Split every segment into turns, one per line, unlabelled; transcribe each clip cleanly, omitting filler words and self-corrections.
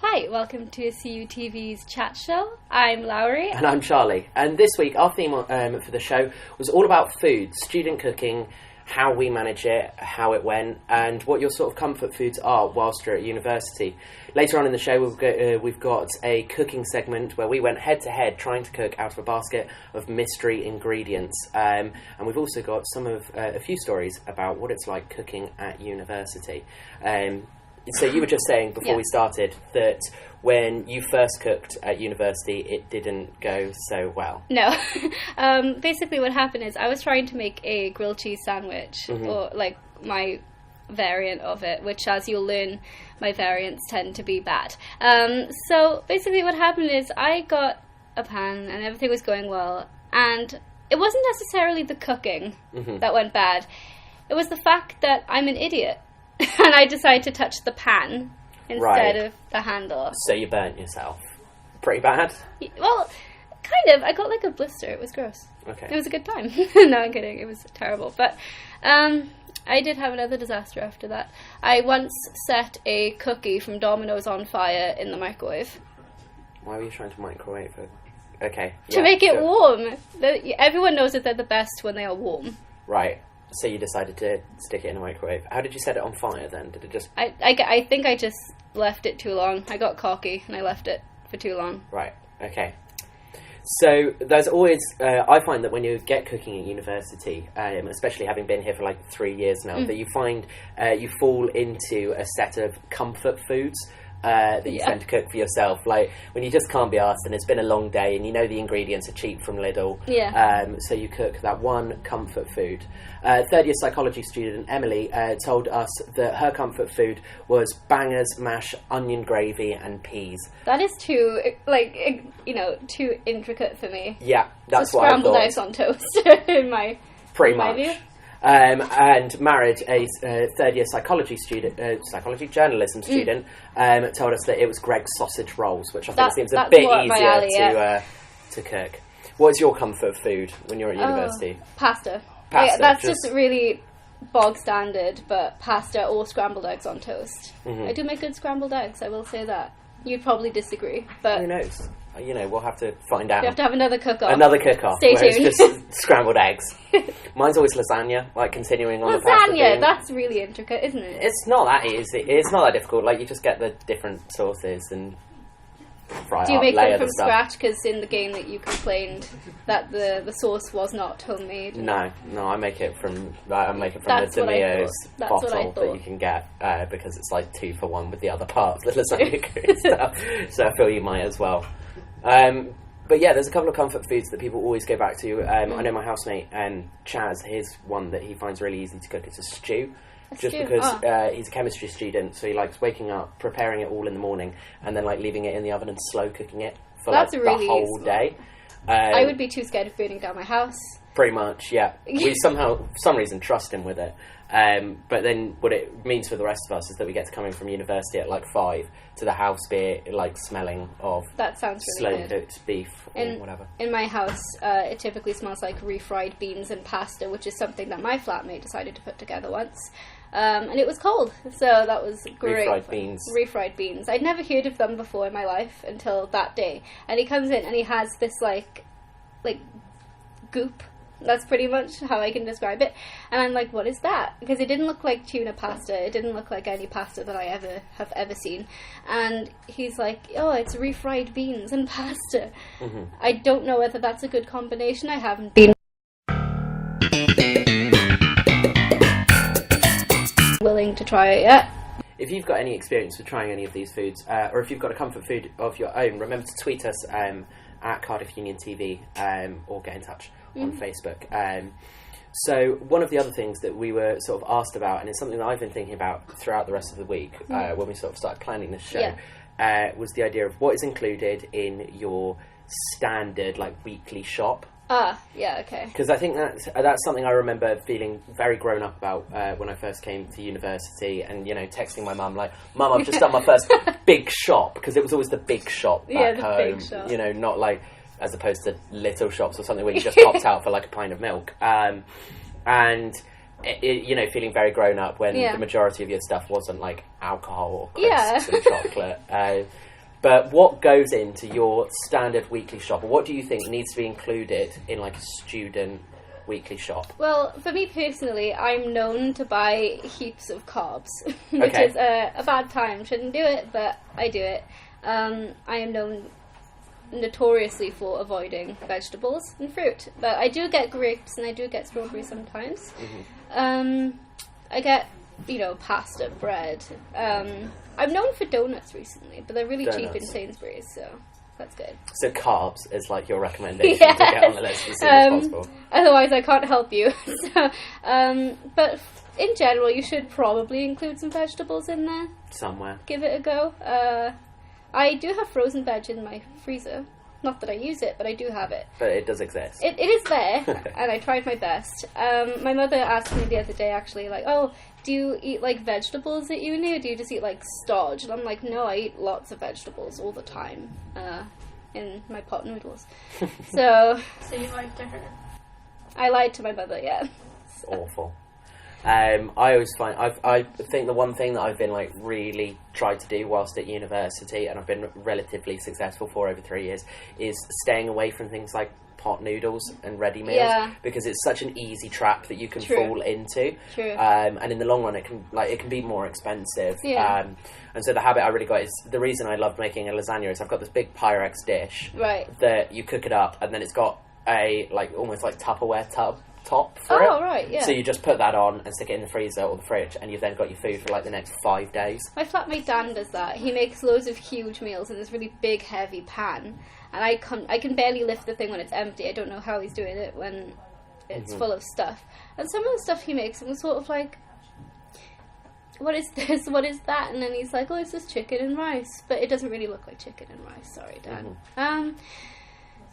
Hi, welcome to CUTV's chat show. I'm Lowri.
And I'm Charlie. And this week our theme for the show was all about food, student cooking, how we manage it, how it went, and what your sort of comfort foods are whilst you're at university. Later on in the show we've got a cooking segment where we went head to head trying to cook out of a basket of mystery ingredients. And we've also got a few stories about what it's like cooking at university. So you were just saying before we started that when you first cooked at university, it didn't go so well.
No. Basically what happened is I was trying to make a grilled cheese sandwich, or like my variant of it, which as you'll learn, my variants tend to be bad. So basically what happened is I got a pan and everything was going well, and it wasn't necessarily the cooking that went bad. It was the fact that I'm an idiot. And I decided to touch the pan instead of the handle.
So you burnt yourself. Pretty bad?
Well, kind of. I got like a blister. It was gross.
Okay.
It was a good time. No, I'm kidding. It was terrible. But I did have another disaster after that. I once set a cookie from Domino's on fire in the microwave.
Why were you trying to microwave it? Okay.
To make it warm. Everyone knows that they're the best when they are warm.
Right. So you decided to stick it in a microwave. How did you set it on fire then? Did it just...
I think I just left it too long. I got cocky and I left it for too long.
Right, okay. So there's always... I find that when you get cooking at university, especially having been here for like 3 years now, that you find you fall into a set of comfort foods that you tend to cook for yourself. Like when you just can't be arsed and it's been a long day and you know the ingredients are cheap from Lidl. So you cook that one comfort food. Third year psychology student Emily told us that her comfort food was bangers, mash, onion gravy and peas.
That is too, too intricate for me.
Yeah, that's
so
what I thought.
Scrambled eggs on toast in my view.
And married a third-year psychology journalism student, told us that it was Greg's sausage rolls, which I think seems a bit easier to cook. What's your comfort food when you're at university?
Pasta.
Pasta.
That's just really bog standard, but pasta or scrambled eggs on toast. I do make good scrambled eggs, I will say that. You'd probably disagree, but...
Who knows? We'll have to find out.
We have to have another cook-off.
Stay tuned. It's just scrambled eggs. Mine's always lasagna, like continuing on the pasta theme.
Lasagna, that's really intricate, isn't it?
It's not that easy. It's not that difficult. Like, you just get the different sauces and fry it up,
do you make them from
stuff.
scratch? Because in the game that you complained that the sauce was not homemade.
No, I make it from the Demio's bottle that you can get because it's like 2 for 1 with the other part of the lasagna stuff. So I feel you might as well. But yeah, there's a couple of comfort foods that people always go back to. I know my housemate Chaz, his one that he finds really easy to cook is a stew. Because he's a chemistry student, so he likes waking up, preparing it all in the morning, and then like leaving it in the oven and slow cooking it for the whole day.
I would be too scared of burning down my house.
Pretty much, yeah. We somehow, for some reason, trust him with it. But then what it means for the rest of us is that we get to come in from university at like 5 to the house be like smelling of
that sounds really
slow cooked beef or whatever.
In my house, it typically smells like refried beans and pasta, which is something that my flatmate decided to put together once. And it was cold, so that was great. Refried beans. I'd never heard of them before in my life until that day. And he comes in and he has this like goop. That's pretty much how I can describe it. And I'm like, what is that? Because it didn't look like tuna pasta. It didn't look like any pasta that I have ever seen. And he's like, oh, it's refried beans and pasta. I don't know whether that's a good combination. I haven't been willing to try it yet.
If you've got any experience with trying any of these foods, or if you've got a comfort food of your own, remember to tweet us at Cardiff Union TV or get in touch on Facebook. So one of the other things that we were sort of asked about, and it's something that I've been thinking about throughout the rest of the week when we sort of started planning this show, was the idea of what is included in your standard like weekly shop.
Okay.
Because I think that's something I remember feeling very grown up about when I first came to university, and texting my mum like, "Mum, I've just done my first big shop," because it was always the big shop back home. Big shop. Not like as opposed to little shops or something where you just popped out for like a pint of milk. And feeling very grown up when the majority of your stuff wasn't like alcohol or crisps and chocolate. But what goes into your standard weekly shop, or what do you think needs to be included in like a student weekly shop?
Well, for me personally, I'm known to buy heaps of carbs, which is a bad time. Shouldn't do it, but I do it. I am known notoriously for avoiding vegetables and fruit, but I do get grapes and I do get strawberries sometimes. I get, pasta, bread. I'm known for donuts recently, but they're really cheap in Sainsbury's, so that's good.
So carbs is like your recommendation to get on the list as soon as possible.
Otherwise I can't help you. But in general, you should probably include some vegetables in there.
Somewhere.
Give it a go. I do have frozen veg in my freezer. Not that I use it, but I do have it.
But it does exist.
It is there, and I tried my best. My mother asked me the other day, actually, like, oh, do you eat, like, vegetables at uni, or do you just eat, like, stodge? And I'm like, no, I eat lots of vegetables all the time in my pot noodles. So
you lied to her?
I lied to my mother, yeah.
It's awful. I always find I think the one thing that I've been like really tried to do whilst at university, and I've been relatively successful for over 3 years, is staying away from things like pot noodles and ready meals, because it's such an easy trap that you can fall into. And in the long run, it can be more expensive. And so the habit I really got is the reason I love making a lasagna is I've got this big Pyrex dish that you cook it up, and then it's got a almost like Tupperware top for it. So you just put that on and stick it in the freezer or the fridge, and you've then got your food for like the next 5 days.
My flatmate Dan does that. He makes loads of huge meals in this really big heavy pan, and I can barely lift the thing when it's empty. I don't know how he's doing it when it's full of stuff. And some of the stuff he makes was sort of like, what is this, what is that? And then he's like, oh, it's just chicken and rice, but it doesn't really look like chicken and rice. Sorry, Dan.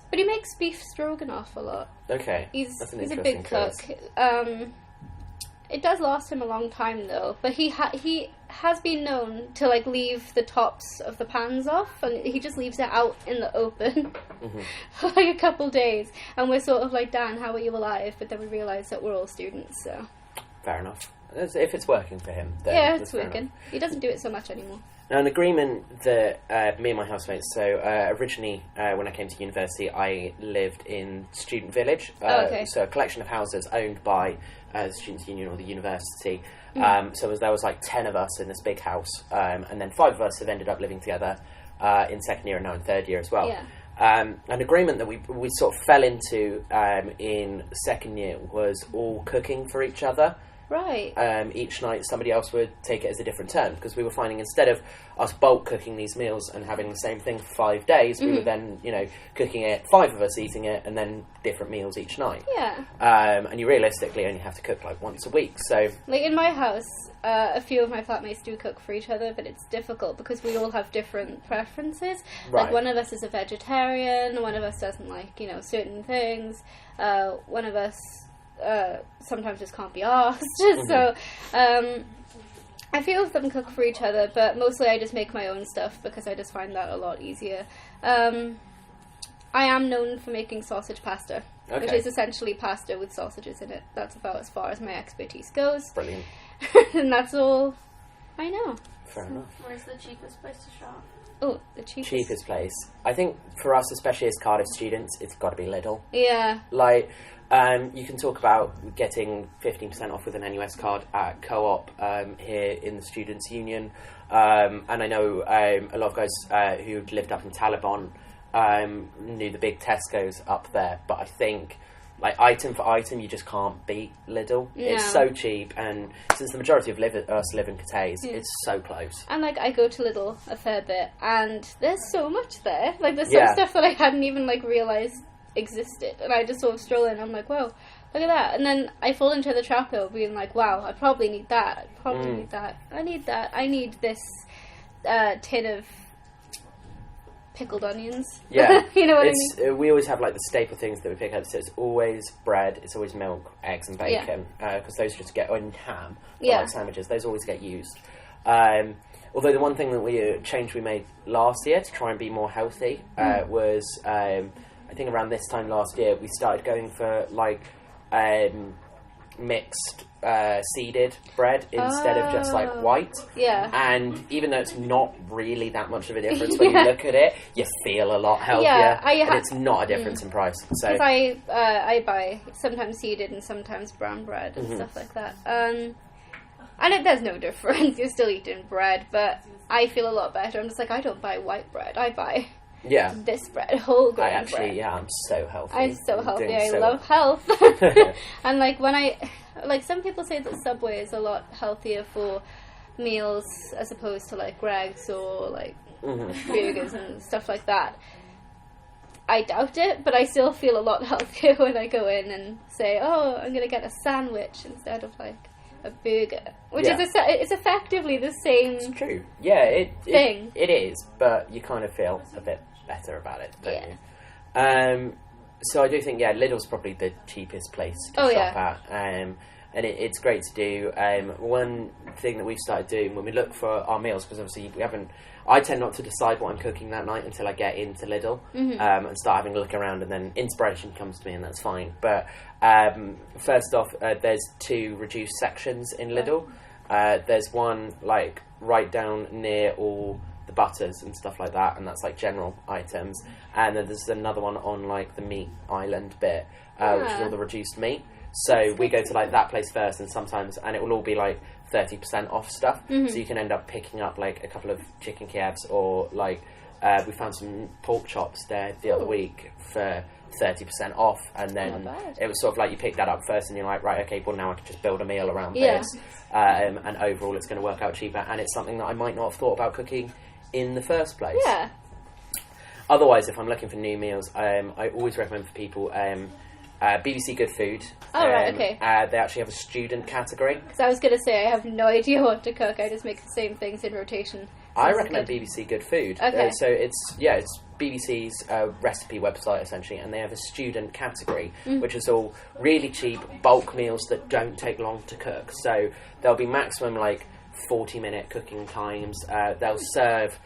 But he makes beef stroganoff a lot.
Okay.
He's a big
choice.
cook. It does last him a long time though, but he has been known to like leave the tops of the pans off, and he just leaves it out in the open for like a couple days, and we're sort of like, Dan, how are you alive? But then we realise that we're all students, so...
Fair enough. If it's working for him, then
it's working. He doesn't do it so much anymore.
Now, an agreement that me and my housemates, so originally when I came to university, I lived in Student Village, so a collection of houses owned by the Students' Union or the university. So there was like 10 of us in this big house, and then 5 of us have ended up living together in second year and now in third year as well. An agreement that we sort of fell into in second year was all cooking for each other.
Right.
Each night somebody else would take it as a different turn, because we were finding instead of us bulk cooking these meals and having the same thing for 5 days, we were then, cooking it, 5 of us eating it, and then different meals each night.
Yeah.
And you realistically only have to cook like once a week, so...
Like in my house, a few of my flatmates do cook for each other, but it's difficult because we all have different preferences.
Right.
Like one of us is a vegetarian, one of us doesn't like, certain things, one of us... sometimes just can't be asked. So a few of them cook for each other, but mostly I just make my own stuff because I just find that a lot easier. I am known for making sausage pasta, which is essentially pasta with sausages in it. That's about as far as my expertise goes.
Brilliant.
And that's all I know.
Fair enough.
Where's the cheapest place to shop?
Oh, the cheapest
place. I think for us, especially as Cardiff students, it's got to be Lidl.
Yeah.
Like... you can talk about getting 15% off with an NUS card at Co-op here in the Students' Union. And I know a lot of guys who lived up in Talibon knew the big Tesco's up there. But I think, like, item for item, you just can't beat Lidl. No. It's so cheap. And since the majority of us live in Cathays, it's so close.
And, like, I go to Lidl a fair bit. And there's so much there. Like, there's some stuff that I hadn't even, like, realised existed, and I just sort of stroll in and I'm like, whoa, look at that, and then I fall into the trap of being like, wow, I probably need that, need that, I need this tin of pickled onions.
Yeah.
You know what I mean?
We always have like the staple things that we pick up, so it's always bread, it's always milk, eggs and bacon, because those just get, and ham, like sandwiches, those always get used. Although the one thing that change we made last year to try and be more healthy was I think around this time last year we started going for like mixed seeded bread instead of just like white.
Yeah.
And even though it's not really that much of a difference when you look at it, you feel a lot healthier.
Yeah,
and it's not a difference in price. So
because I buy sometimes seeded and sometimes brown bread and stuff like that. And there's no difference. You're still eating bread, but I feel a lot better. I'm just like, I don't buy white bread. I buy this bread, whole grain bread.
I'm so healthy.
I'm so healthy. I love health. And like some people say that Subway is a lot healthier for meals as opposed to like Greggs or like burgers and stuff like that. I doubt it, but I still feel a lot healthier when I go in and say, oh, I'm going to get a sandwich instead of like a burger, which is it's effectively the same.
It's true. Yeah,
thing.
It is, but you kind of feel a bit better about it, don't you? So I do think Lidl's probably the cheapest place to shop at, and it's great to do. One thing that we've started doing when we look for our meals, because obviously I tend not to decide what I'm cooking that night until I get into Lidl and start having a look around, and then inspiration comes to me, and that's fine. But first off, there's 2 reduced sections in Lidl. There's one like right down near all the butters and stuff like that, and that's like general items. And then there's another one on like the meat island bit, which is all the reduced meat. So we go to like that place first, and it will all be like 30% off stuff. So you can end up picking up like a couple of chicken kebabs, or like we found some pork chops there the other week for 30% off, and then it was sort of like you pick that up first and you're like, right, okay, well now I can just build a meal around this, and overall it's going to work out cheaper, and it's something that I might not have thought about cooking in the first place. Otherwise, if I'm looking for new meals, I always recommend for people BBC Good Food.
Oh, right, okay.
They actually have a student category.
Because I was going to say, I have no idea what to cook. I just make the same things in rotation.
I recommend BBC Good Food.
Okay.
So it's BBC's recipe website, essentially, and they have a student category, which is all really cheap bulk meals that don't take long to cook. So there'll be maximum, like, 40-minute cooking times. They'll serve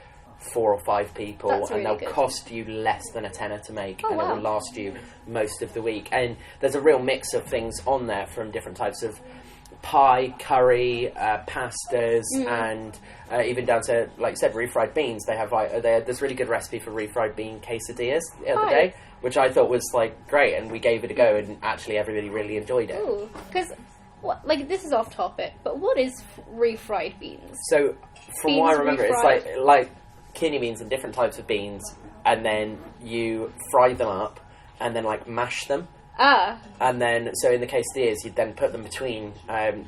4 or 5 people, and they'll cost you less than a tenner to make, and it will last you most of the week. And there's a real mix of things on there, from different types of pie, curry, pastas, and even down to, like I said, refried beans. They have there's a really good recipe for refried bean quesadillas the other day, which I thought was like great, and we gave it a go, and actually everybody really enjoyed it.
Ooh, because this is off topic, but what is refried beans?
So from what I remember, it's like kidney beans and different types of beans, and then you fry them up and then like mash them. And then, so in the quesadillas, you'd then put them between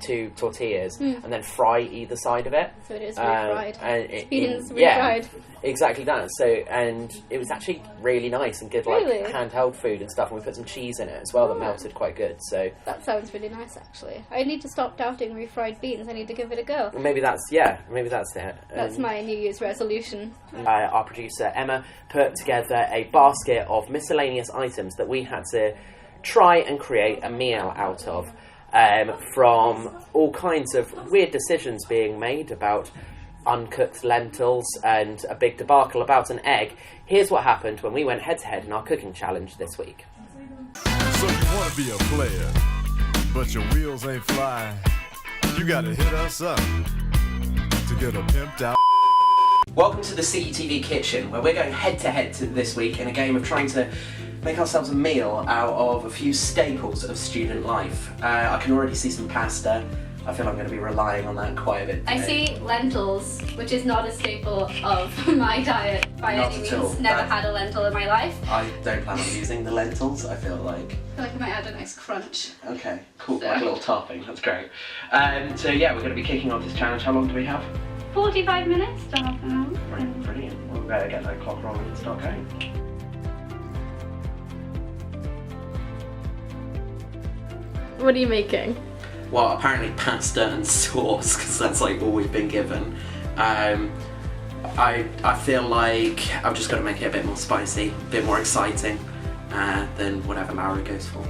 2 tortillas and then fry either side of it.
So it is refried.
And
beans refried.
Yeah, exactly that. So, and it was actually really nice and good, like handheld food and stuff. And we put some cheese in it as well that melted quite good. So
that sounds really nice, actually. I need to stop doubting refried beans. I need to give it a go.
Maybe that's it.
That's my New Year's resolution.
Our producer Emma put together a basket of miscellaneous items that we had to try and create a meal out of, from all kinds of weird decisions being made about uncooked lentils and a big debacle about an egg. Here's what happened when we went head-to-head in our cooking challenge this week.
So you want to be a player, but your wheels ain't flying. You gotta hit us up to get a pimped out.
Welcome to the CETV kitchen, where we're going head-to-head this week in a game of trying to make ourselves a meal out of a few staples of student life. I can already see some pasta. I feel I'm going to be relying on that quite a bit today.
I see lentils, which is not a staple of my diet by any means. Never had a lentil in my life.
I don't plan on using the lentils, I feel like.
I might add a nice crunch.
Okay, cool, like a little topping, that's great. So yeah, we're going to be kicking off this challenge. How long do we have?
45 minutes to half an hour.
Brilliant. We'll better get that clock rolling and start going.
What are you making?
Well, apparently pasta and sauce, because that's like all we've been given. I feel like I've just got to make it a bit more spicy, a bit more exciting than whatever Lowri goes for.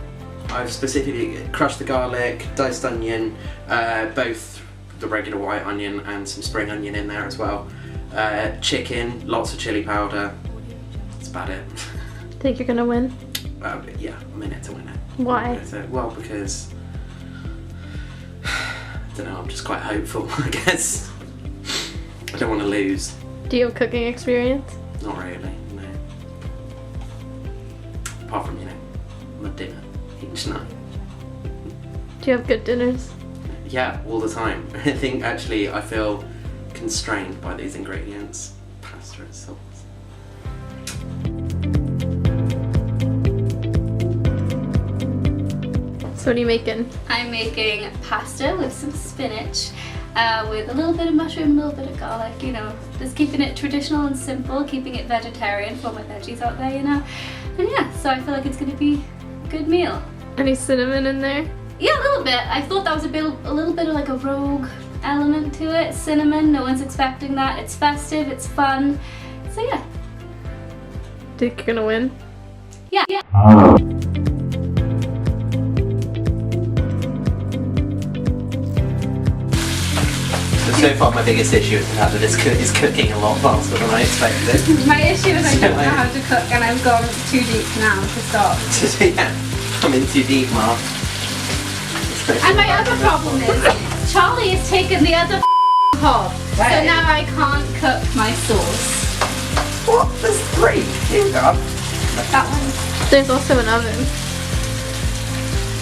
I've specifically crushed the garlic, diced onion, both the regular white onion and some spring onion in there as well. Chicken, lots of chili powder. That's about it.
Think you're gonna win?
Yeah, I'm in it to win it.
Why?
Well, because don't know, I'm just quite hopeful, I guess. I don't want to lose.
Do you have cooking experience?
Not really, no. Apart from, my dinner each night.
Do you have good dinners?
Yeah, all the time. I think actually I feel constrained by these ingredients. Pasta and sauce.
So what are you making?
I'm making pasta with some spinach, with a little bit of mushroom, a little bit of garlic, just keeping it traditional and simple, keeping it vegetarian for my veggies out there, And yeah, so I feel like it's going to be a good meal.
Any cinnamon in there?
Yeah, a little bit. I thought that was a little bit of like a rogue element to it. Cinnamon, no one's expecting that. It's festive, it's fun. So yeah.
Think you're gonna win?
Yeah.
So far my biggest issue is the fact that it's cooking a lot faster than I expected.
My issue is I don't know how to cook and I've gone too deep now to stop.
Yeah, I'm in too deep, Mark.
And my other problem is Charlie has taken the other hob, so now I can't cook my sauce.
What? There's 3. Here we go.
That one.
There's also an oven.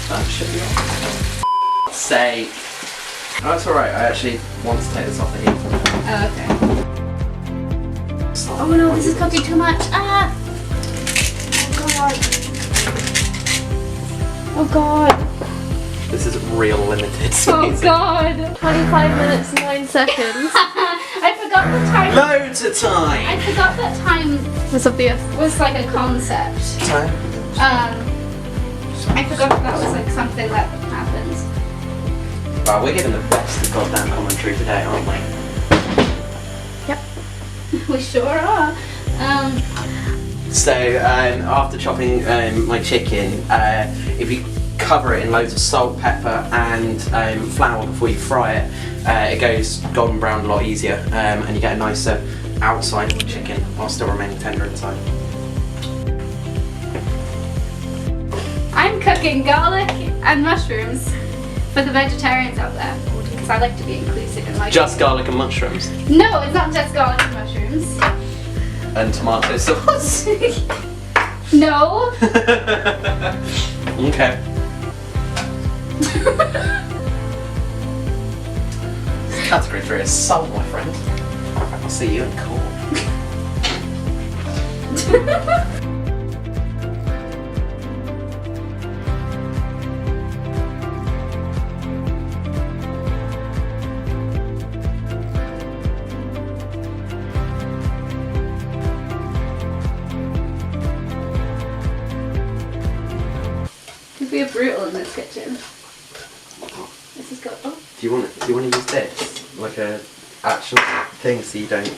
That should be on. Sake. Oh, that's alright, I actually want to take this off the heat.
Oh, okay. Oh no, this is cooking too much. Ah! Oh god.
This is real limited space.
Oh god.
25 minutes, 9 seconds.
I forgot the time.
Loads of time!
I forgot that time
What's of the essence?
was like a concept.
Time?
I forgot that was like something that happens.
Wow, we're getting the best of goddamn commentary today, aren't we?
Yep.
We sure are.
So, after chopping my chicken, if you cover it in loads of salt, pepper and flour before you fry it, it goes golden brown a lot easier, and you get a nicer outside of the chicken while still remaining tender inside.
I'm cooking garlic and mushrooms for the vegetarians out there, because I like to be inclusive in my
Just garlic and mushrooms?
No, it's not just garlic and mushrooms.
And tomato sauce?
No.
Okay. Category 3 is salt, my friend. I'll see you in court.
We are brutal in this kitchen. This is good. Oh.
Do you want to use this like a actual thing so you don't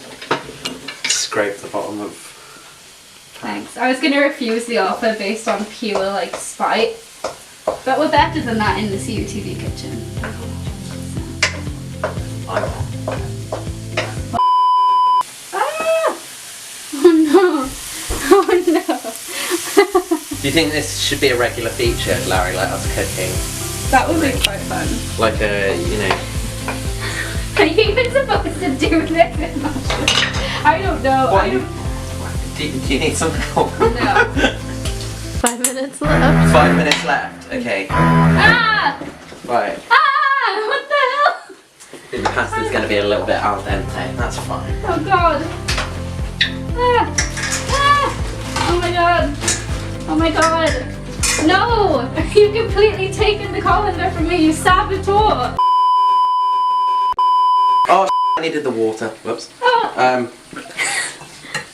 scrape the bottom of?
Thanks. I was going to refuse the offer based on pure like spite, but we're better than that in the CUTV kitchen.
I'm
Ah! Oh no! Oh no!
Do you think this should be a regular feature, Lowri, like us cooking?
That would be quite fun.
Like a,
Are you even supposed to do this? I don't know.
What?
I don't.
Do you need some help?
No.
5 minutes left.
5 minutes left. Okay.
Ah!
Right.
Ah! What the hell?
The pasta's going to be a little bit al dente. That's fine.
Oh god. Ah! Ah! Oh my god. Oh my god. No! You've completely taken the colander from me, you saboteur!
Oh, I needed the water. Whoops.
Oh.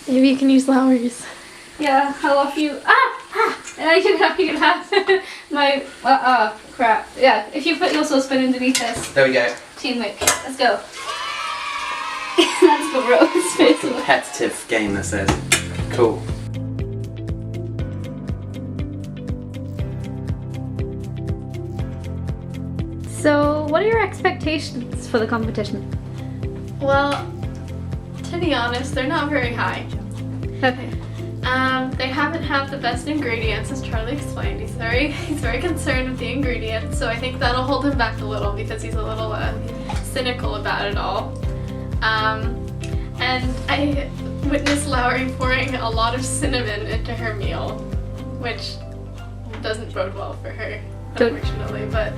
Maybe you can use Lowri's.
Yeah, I'll offer you. And you can have my. Crap. Yeah, if you put your saucepan underneath this.
There we go.
Teamwork. Let's go. That's gross.
Competitive game, this is. Cool.
So, what are your expectations for the competition?
Well, to be honest, they're not very high.
Okay.
They haven't had the best ingredients, as Charlie explained. He's very concerned with the ingredients, so I think that'll hold him back a little because he's a little cynical about it all. And I witnessed Lowri pouring a lot of cinnamon into her meal, which doesn't bode well for her, unfortunately, but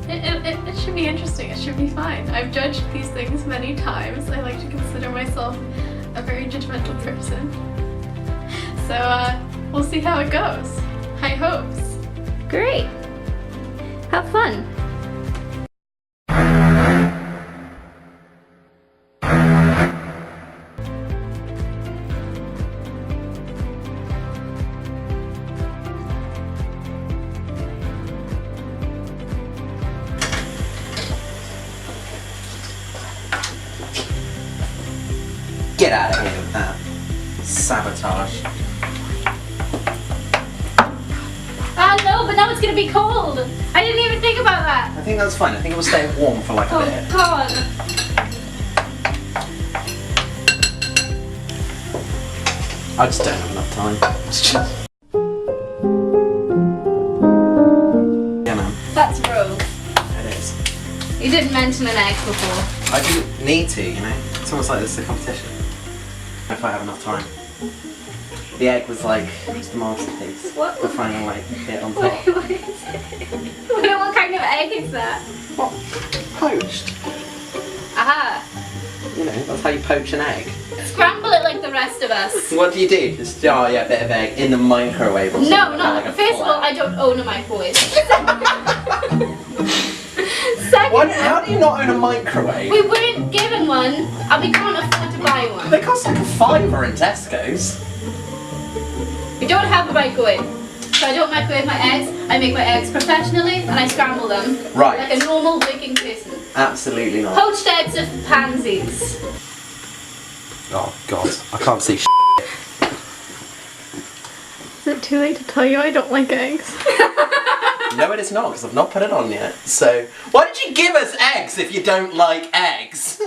it should be interesting. It should be fine. I've judged these things many times. I like to consider myself a very judgmental person. So we'll see how it goes. High hopes.
Great. Have fun.
Get out of here with that. Sabotage.
No, but now it's gonna be cold. I didn't even think about that.
I think that's fine. I think it will stay warm for like a bit.
Oh God.
I just don't have enough time. Yeah, man.
That's rogue.
It is.
You didn't mention an egg before.
I didn't need to, you know. It's almost like this is a competition. If I have enough time. The egg was like just the masterpiece.
What?
The final like bit on top.
What is it? What kind of egg is that?
What? Poached.
Aha.
You know, that's how you poach an egg.
Scramble it like the rest of us.
What do you do? Just bit of egg in the microwave or something?
No,
like
first of all, I don't own a microwave. Second,
what? How do you not own a microwave?
we weren't given one, and we can't afford to buy one.
They cost like $5 in Tesco's.
We don't have a microwave, so I don't microwave my eggs. I make my eggs professionally, and I scramble them
Right.
like a normal working person.
Absolutely not.
Poached eggs are for pansies.
Oh God, I can't see
Is it too late to tell you I don't like eggs?
No, it is not, because I've not put it on yet. So, why did you give us eggs if you don't like eggs?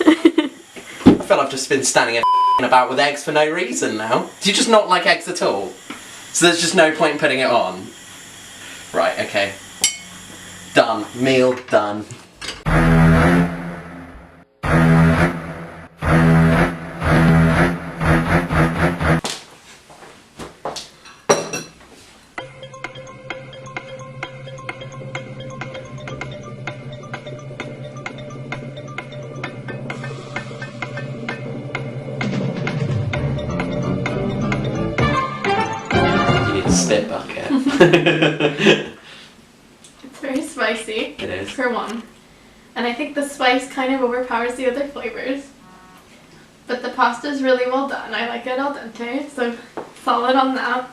I feel I've just been standing about with eggs for no reason now. Do you just not like eggs at all? So there's just no point in putting it on? Right, okay. Done. Meal done. Spit bucket.
It's very spicy.
It is.
For one. And I think the spice kind of overpowers the other flavors. But the pasta's really well done. I like it al dente, so solid on that.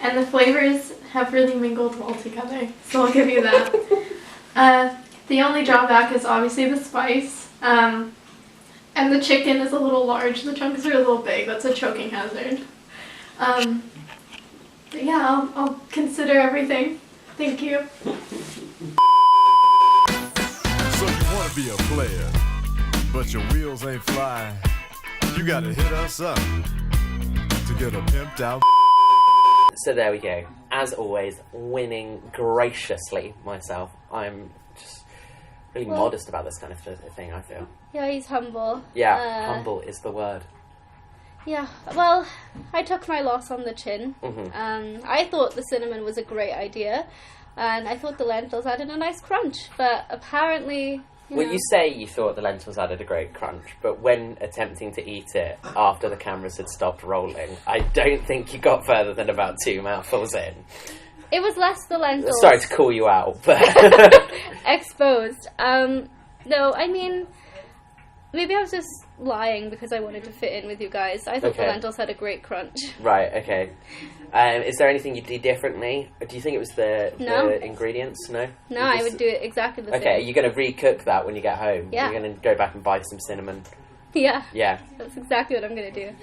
And the flavors have really mingled well together, so I'll give you that. The only drawback is obviously the spice. And the chicken is a little large. The chunks are a little big. That's a choking hazard. But yeah, I'll consider everything. Thank you.
So you want to be a player, but your wheels ain't flying. You gotta hit us up to get a pimped out.
So there we go. As always, winning graciously myself. I'm just really modest about this kind of thing, I feel.
Yeah, he's humble.
Yeah, humble is the word.
Yeah, well, I took my loss on the chin.
Mm-hmm.
I thought the cinnamon was a great idea, and I thought the lentils added a nice crunch, but apparently...
You say you thought the lentils added a great crunch, but when attempting to eat it after the cameras had stopped rolling, I don't think you got further than about 2 mouthfuls in.
It was less the lentils.
Sorry to call you out, but...
Exposed. No, I mean, maybe I was just lying because I wanted to fit in with you guys. I thought the lentils had a great crunch. Right,
okay. Is there anything you'd do differently? Do you think it was the ingredients? No?
No, I would do it exactly the same.
Okay, are you going to recook that when you get home?
Yeah.
You're going to go back and buy some cinnamon?
Yeah.
Yeah.
That's exactly what I'm going to do.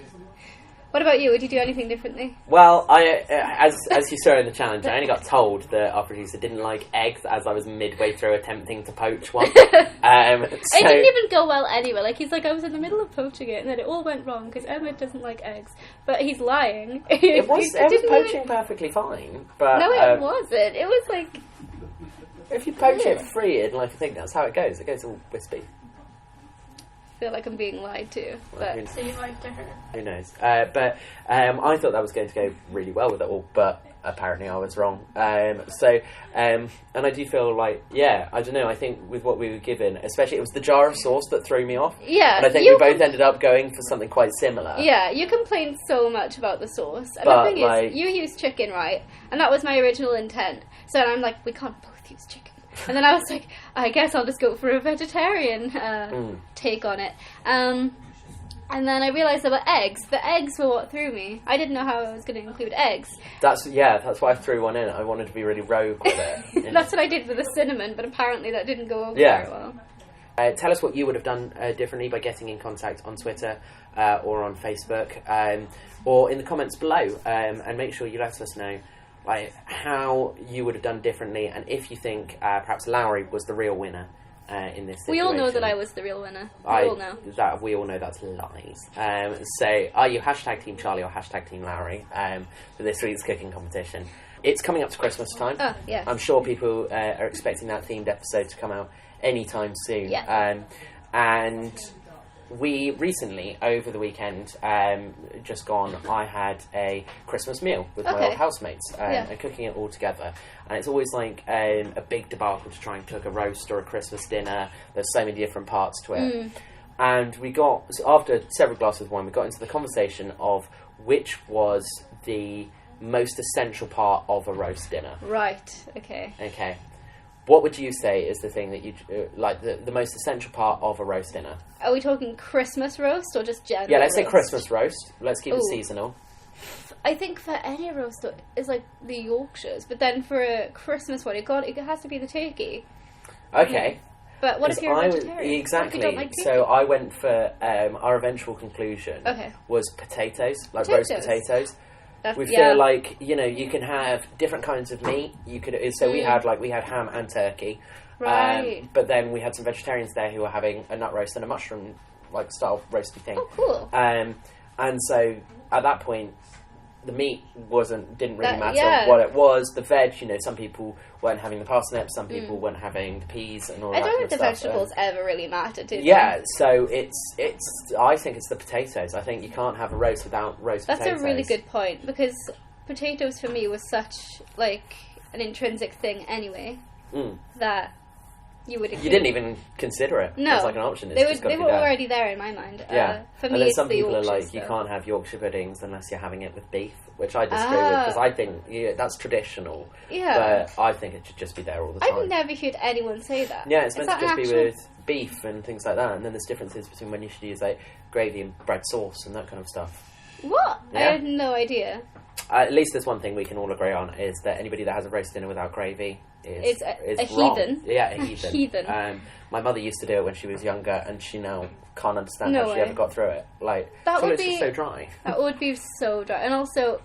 What about you? Would you do anything differently?
Well, as you saw in the challenge, I only got told that our producer didn't like eggs as I was midway through attempting to poach one.
It didn't even go well anyway. Like, he's like, I was in the middle of poaching it, and then it all went wrong because Emma doesn't like eggs. But he's lying.
It was poaching perfectly fine. But
no, it wasn't. It was like...
If you poach it free in like a thing, that's how it goes. It goes all wispy.
I feel like I'm being lied to. But
So you lied to her.
Who knows? But I thought that was going to go really well with it all, but apparently I was wrong. And I do feel like, I don't know, I think with what we were given, especially it was the jar of sauce that threw me off.
Yeah.
And I think we both ended up going for something quite similar.
Yeah, you complained so much about the sauce. And
but,
the thing is, you used chicken, right? And that was my original intent. So I'm like, we can't both use chicken. And then I was like, I guess I'll just go for a vegetarian take on it. And then I realised there were eggs. The eggs were what threw me. I didn't know how I was going to include eggs.
That's why I threw one in. I wanted to be really rogue with it.
That's what I did with the cinnamon, but apparently that didn't go over very well.
Tell us what you would have done differently by getting in contact on Twitter or on Facebook or in the comments below. And make sure you let us know like how you would have done differently, and if you think perhaps Lowri was the real winner in this situation.
We all know that I was the real winner. We all know that's lies.
So are you hashtag Team Charlie or hashtag Team Lowri for this week's cooking competition? It's coming up to Christmas time.
Oh, yes.
I'm sure people are expecting that themed episode to come out anytime soon.
Yeah.
And we recently, over the weekend, just gone, I had a Christmas meal with my old housemates and cooking it all together. And it's always like a big debacle to try and cook a roast or a Christmas dinner. There's so many different parts to it. And we got, after several glasses of wine, we got into the conversation of which was the most essential part of a roast dinner.
Right, okay.
Okay. What would you say is the thing that you like the most essential part of a roast dinner?
Are we talking Christmas roast or just general?
Yeah, let's say
roast?
Christmas roast. Let's keep it seasonal.
I think for any roast it's like the Yorkshires, but then for a Christmas one, it has to be the turkey.
Okay.
But what if you're a vegetarian?
Exactly.
What if you don't like turkey?
So I went for our eventual conclusion was potatoes, like roast potatoes. We feel like, you know, you can have different kinds of meat. You could we had ham and turkey.
Right.
But then we had some vegetarians there who were having a nut roast and a mushroom style roasty thing.
Oh, cool.
And so at that point the meat didn't really matter what it was. The veg, you know, some people weren't having the parsnips, some people weren't having the peas and all that. I
don't think the vegetables ever really mattered, did they?
Yeah, so I think it's the potatoes. I think you can't have a roast without roast potatoes.
That's a really good point, because potatoes for me was such like an intrinsic thing anyway that you would include.
You didn't even consider it as like an option.
They were already there in my mind.
Yeah.
For me,
and then
it's
some
the
people are
Yorkshires,
like, you can't have Yorkshire puddings unless you're having it with beef, which I disagree with, because I think that's traditional.
Yeah.
But I think it should just be there all the time.
I've never heard anyone say that.
Yeah, it's meant to just be with beef and things like that, and then there's differences between when you should use like gravy and bread sauce and that kind of stuff.
What?
Yeah.
I had no idea.
At least there's one thing we can all agree on, is that anybody that has a roast dinner without gravy is
a
wrong.
heathen.
Yeah, a heathen.
Heathen.
My mother used to do it when she was younger, and she now can't understand
No
how she
way.
ever got through it. Like,
That would
it's
be
just so dry.
That would be so dry. And also,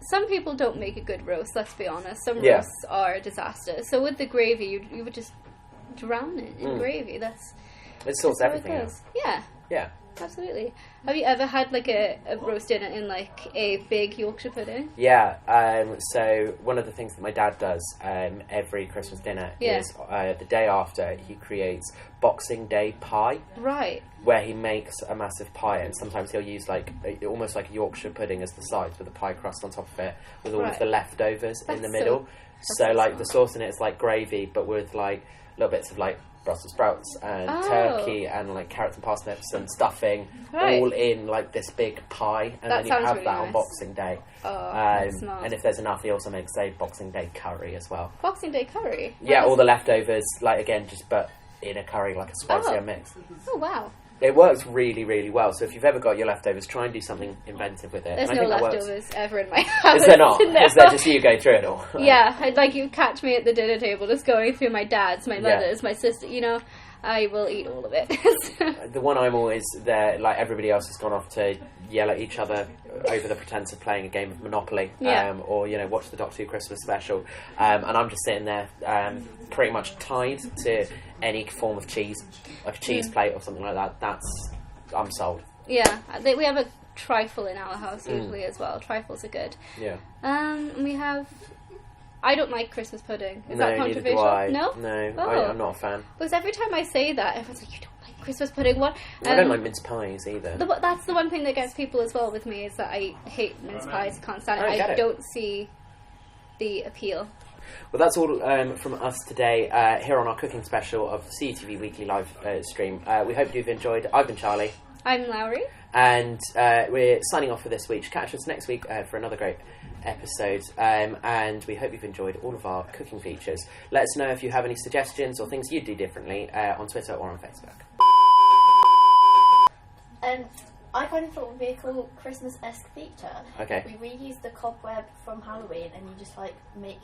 some people don't make a good roast, let's be honest. Some roasts are a disaster. So with the gravy, you would just drown it in gravy.
It sorts everything out.
Yeah.
Yeah.
Absolutely. Have you ever had like a roast dinner in like a big Yorkshire pudding?
Yeah. So one of the things that my dad does every Christmas dinner is the day after he creates Boxing Day pie.
Right.
Where he makes a massive pie, and sometimes he'll use almost like a Yorkshire pudding as the sides with a pie crust on top of it, with all of the leftovers in the middle. So the sauce in it is like gravy, but with like little bits of like Brussels sprouts and turkey and like carrots and parsnips and stuffing all in like this big pie, and then you have that on Boxing Day. And if there's enough, he also makes a Boxing Day curry as well.
Boxing Day curry?
Yeah, all the leftovers, like again, just but in a curry, like a spicier mix.
Oh wow.
It works really, really well. So if you've ever got your leftovers, try and do something inventive with it.
There's
and
no leftovers ever in my house.
Is there not?
No.
Is there just you go through it all?
Yeah, I'd like you catch me at the dinner table just going through my dad's, my mother's, my sister, you know. I will eat all of it.
The one I'm always there, like everybody else has gone off to yell at each other over the pretense of playing a game of Monopoly, or watch the Doctor Who Christmas special, and I'm just sitting there pretty much tied to any form of cheese, like a cheese plate or something like that. I'm sold.
Yeah, we have a trifle in our house usually as well. Trifles are good.
Yeah.
And we have... I don't like Christmas pudding. Is that controversial?
No? No,
Oh.
I'm not a fan.
Because every time I say that, everyone's like, you don't like Christmas pudding? What?
I don't like mince pies either.
That's the one thing that gets people as well with me, is that I hate mince pies. I can't stand it. I don't see the appeal.
Well, that's all from us today here on our cooking special of CUTV Weekly Live stream. We hope you've enjoyed. I've been Charlie.
I'm Lowri.
And we're signing off for this week. Catch us next week for another great episode. And we hope you've enjoyed all of our cooking features. Let us know if you have any suggestions or things you'd do differently on Twitter or on Facebook.
I kind of thought it would be a cool Christmas-esque feature.
Okay.
We reuse the cobweb from Halloween and you just make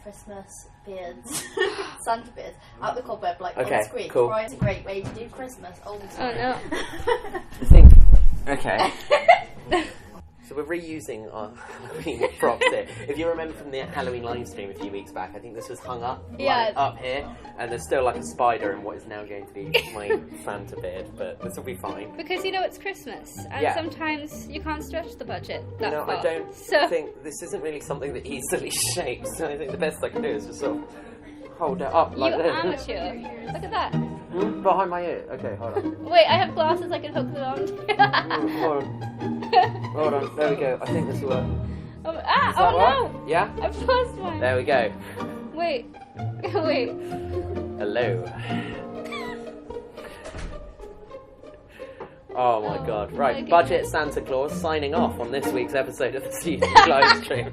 Christmas beards, Santa beards, out the cobweb on the screen.
Cool.
Right, it's a great way to do Christmas.
Oh no.
Okay. So we're reusing our Halloween props here. If you remember from the Halloween live stream a few weeks back, I think this was hung up up here, and there's still like a spider in what is now going to be my Santa beard, but this will be fine.
Because it's Christmas, and sometimes you can't stretch the budget that far.
I don't think this isn't really something that easily shapes, so I think the best I can do is just sort of hold it up like this.
You amateur. Look at that.
Behind my ear. Okay, hold on.
Wait, I have glasses I can hook them on.
Hold on. There we go. I think this will work.
No!
Yeah?
I've paused one.
There we go.
Wait.
Hello. Oh my god. Right, Budget Santa Claus signing off on this week's episode of the CUTV live stream.